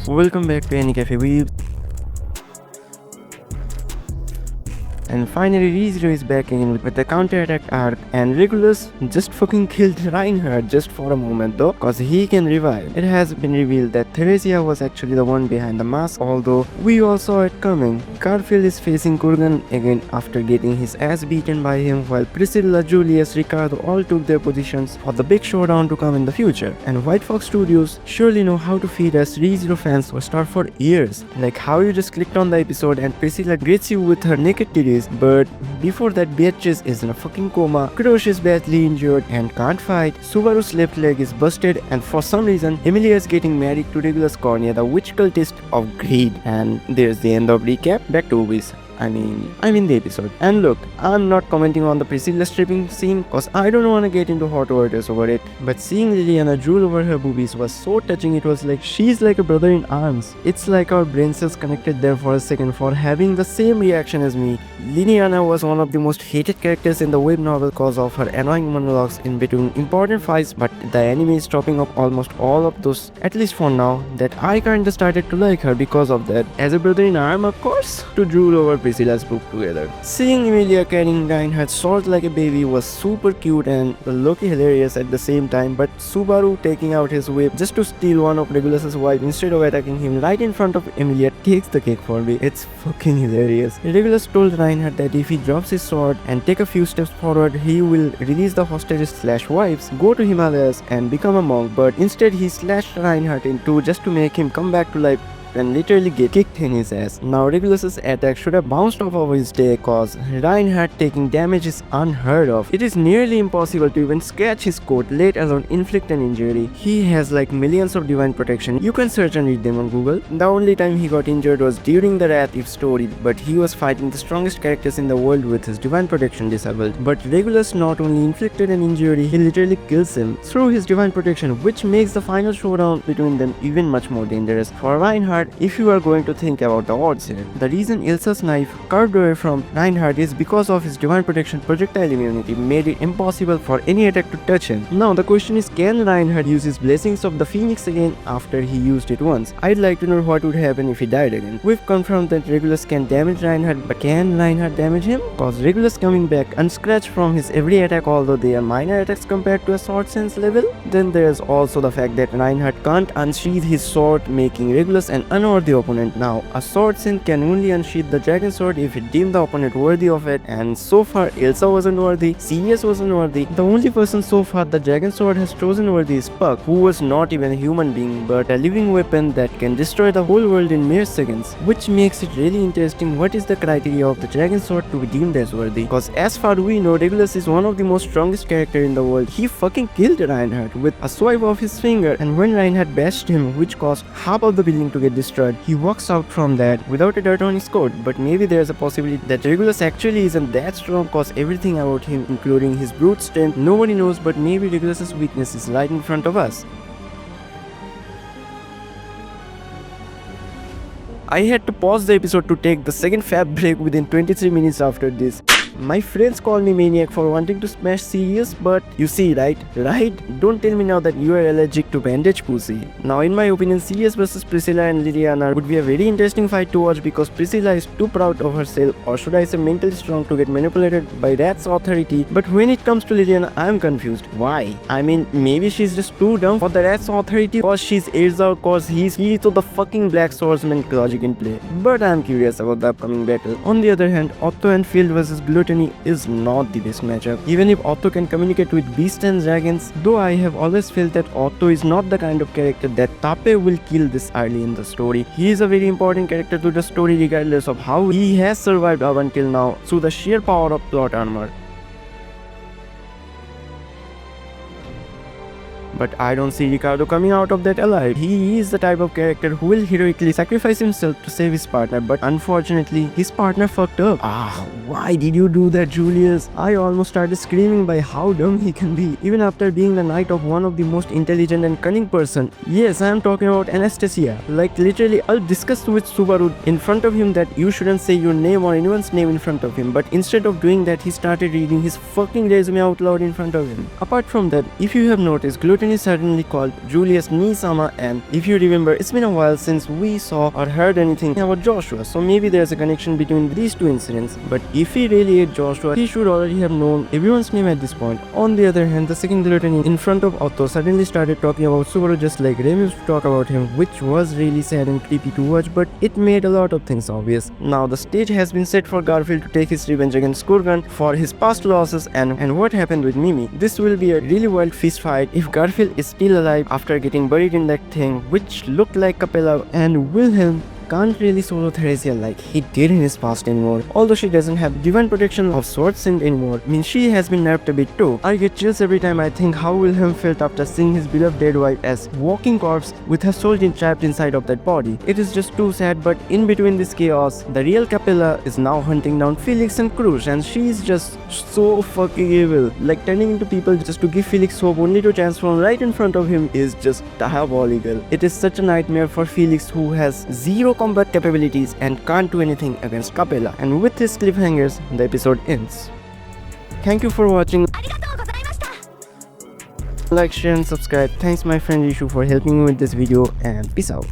Welcome back to Any Cafe Weebs. And finally ReZero is back in with the Counterattack arc, and Regulus just fucking killed Reinhardt just for a moment though, cause he can revive. It has been revealed that Theresia was actually the one behind the mask, although we all saw it coming. Garfield is facing Kurgan again after getting his ass beaten by him, while Priscilla, Julius, Ricardo all took their positions for the big showdown to come in the future. And White Fox Studios surely know how to feed us ReZero fans for Star for years. Like how you just clicked on the episode and Priscilla greets you with her naked titties, but before that Beatrice is in a fucking coma, Krosh is badly injured and can't fight, Subaru's left leg is busted, and for some reason Emilia is getting married to Regulus Cornea, the witch cultist of greed. And there's the end of recap. Back to movies. I mean the episode. And look, I'm not commenting on the Priscilla stripping scene cause I don't wanna get into hot waters over it, but seeing Liliana drool over her boobies was so touching. It was like she's like a brother in arms. It's like our brain cells connected there for a second for having the same reaction as me. Liliana was one of the most hated characters in the web novel cause of her annoying monologues in between important fights, but the anime is dropping up almost all of those, at least for now, that I kinda started to like her because of that. As a brother in arm, of course, to drool over Priscilla's book together. Seeing Emilia carrying Reinhardt's sword like a baby was super cute and low-key hilarious at the same time, but Subaru taking out his whip just to steal one of Regulus's wife instead of attacking him right in front of Emilia takes the cake for me. It's fucking hilarious. Regulus told Reinhardt that if he drops his sword and take a few steps forward, he will release the hostages/wives, go to Himalayas and become a monk, but instead he slashed Reinhardt in two just to make him come back to life and literally get kicked in his ass. Now Regulus's attack should have bounced off of his day cause Reinhardt taking damage is unheard of. It is nearly impossible to even scratch his coat, let alone inflict an injury. He has like millions of divine protection. You can search and read them on Google. The only time he got injured was during the Wrath If story, but he was fighting the strongest characters in the world with his divine protection disabled. But Regulus not only inflicted an injury, he literally kills him through his divine protection, which makes the final showdown between them even much more dangerous. For Reinhardt, if you are going to think about the odds here, the reason Ilsa's knife curved away from Reinhardt is because of his divine protection projectile immunity made it impossible for any attack to touch him. Now the question is, can Reinhardt use his blessings of the Phoenix again after he used it once? I'd like to know what would happen if he died again. We've confirmed that Regulus can damage Reinhardt, but can Reinhardt damage him? Cause Regulus coming back unscratched from his every attack, although they are minor attacks compared to a sword sense level. Then there's also the fact that Reinhardt can't unsheath his sword, making Regulus an unworthy opponent. Now, a sword synth can only unsheath the dragon sword if it deemed the opponent worthy of it, and so far Ilsa wasn't worthy, Sirius wasn't worthy. The only person so far the dragon sword has chosen worthy is Puck, who was not even a human being but a living weapon that can destroy the whole world in mere seconds, which makes it really interesting what is the criteria of the dragon sword to be deemed as worthy. Cause as far we know, Regulus is one of the most strongest character in the world. He fucking killed Reinhardt with a swipe of his finger, and when Reinhardt bashed him, which caused half of the building to get destroyed, he walks out from that without a dirt on his coat. But maybe there's a possibility that Regulus actually isn't that strong cause everything about him, including his brute strength, nobody knows, but maybe Regulus's weakness is right in front of us. I had to pause the episode to take the second fab break within 23 minutes after this. My friends call me maniac for wanting to smash Sirius, but you see, right? Don't tell me now that you are allergic to bandage pussy. Now in my opinion, Sirius versus Priscilla and Liliana would be a very interesting fight to watch because Priscilla is too proud of herself, or should I say mentally strong, to get manipulated by Rat's authority. But when it comes to Liliana, I am confused. Why? I mean, maybe she's just too dumb for the Rat's authority cause she's aged out cause he's to the fucking Black Swordsman logic in play. But I am curious about the upcoming battle. On the other hand, Otto and Field versus Gluttony is not the best matchup. Even if Otto can communicate with beasts and dragons, though I have always felt that Otto is not the kind of character that Tape will kill this early in the story. He is a very important character to the story regardless of how he has survived up until now through the sheer power of plot armor. But I don't see Ricardo coming out of that alive. He is the type of character who will heroically sacrifice himself to save his partner, but unfortunately, his partner fucked up. Why did you do that, Julius? I almost started screaming by how dumb he can be, even after being the knight of one of the most intelligent and cunning person. Yes, I am talking about Anastasia. Like literally, I'll discuss with Subaru in front of him that you shouldn't say your name or anyone's name in front of him, but instead of doing that, he started reading his fucking resume out loud in front of him. Apart from that, if you have noticed, Gluttony lieutenant is certainly called Julius Nisama, and if you remember, it's been a while since we saw or heard anything about Joshua, so maybe there's a connection between these two incidents. But if he really ate Joshua, he should already have known everyone's name at this point. On the other hand, the second lieutenant in front of Otto suddenly started talking about Subaru just like Rem used to talk about him, which was really sad and creepy to watch, but it made a lot of things obvious. Now the stage has been set for Garfield to take his revenge against Kurgan for his past losses and what happened with Mimi. This will be a really wild fist fight if Garfield is still alive after getting buried in that thing which looked like Capella, and Wilhelm can't really solo Theresia like he did in his past anymore. Although she doesn't have divine protection of Sword Saint anymore, means she has been nerfed a bit too. I get chills every time I think how Wilhelm felt after seeing his beloved dead wife as walking corpse with her soul trapped inside of that body. It is just too sad, but in between this chaos, the real Capella is now hunting down Felix and Cruz, and she is just so fucking evil. Like turning into people just to give Felix hope only to transform right in front of him is just diabolical. It is such a nightmare for Felix, who has zero combat capabilities and can't do anything against Capella. And with his cliffhangers, the episode ends. Thank you for watching. Like, share and subscribe. Thanks my friend Ishu for helping me with this video, and peace out.